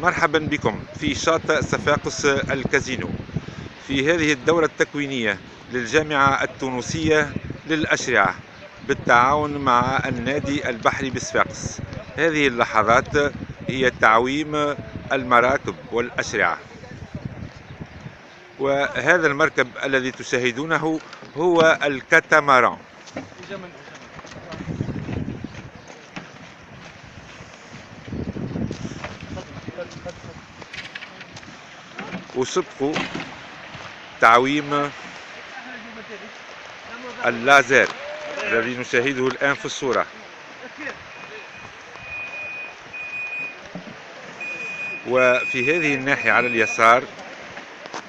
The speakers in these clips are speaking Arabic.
مرحبا بكم في شاطئ صفاقس الكازينو في هذه الدورة التكوينية للجامعة التونسية للأشرعة بالتعاون مع النادي البحري بصفاقس. هذه اللحظات هي تعويم المراكب والأشرعة، وهذا المركب الذي تشاهدونه هو الكاتاماران. وسبق تعويم اللازر الذي نشاهده الآن في الصورة. وفي هذه الناحية على اليسار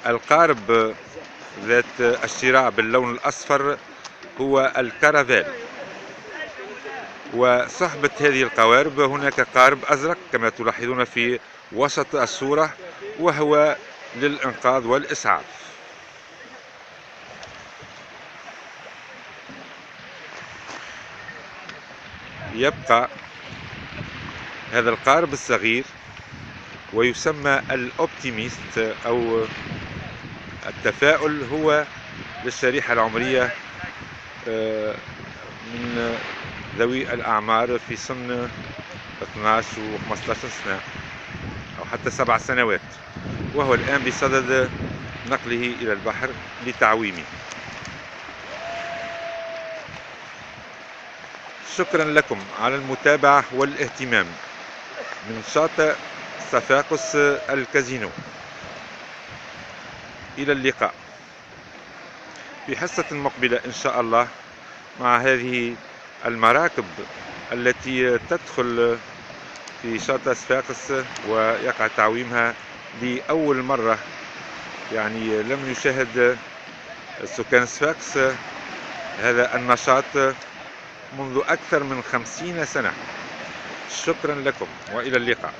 القارب ذات الشراع باللون الأصفر هو الكرافيل، وصحبة هذه القوارب هناك قارب أزرق كما تلاحظون في وسط الصورة، وهو للإنقاذ والإسعاف. يبقى هذا القارب الصغير ويسمى الأوبتيميست أو التفاؤل، هو للشريحة العمرية من ذوي الأعمار في سن 12 و 15 سنة أو حتى 7 سنوات، وهو الآن بصدد نقله إلى البحر لتعويمه. شكرا لكم على المتابعة والاهتمام من شاطئ صفاقس الكازينو. إلى اللقاء في حصة مقبلة إن شاء الله مع هذه المراكب التي تدخل في شاطئ صفاقس ويقع تعويمها لأول مرة. يعني لم يشاهد سكان صفاقس هذا النشاط منذ أكثر من 50 سنة. شكرا لكم وإلى اللقاء.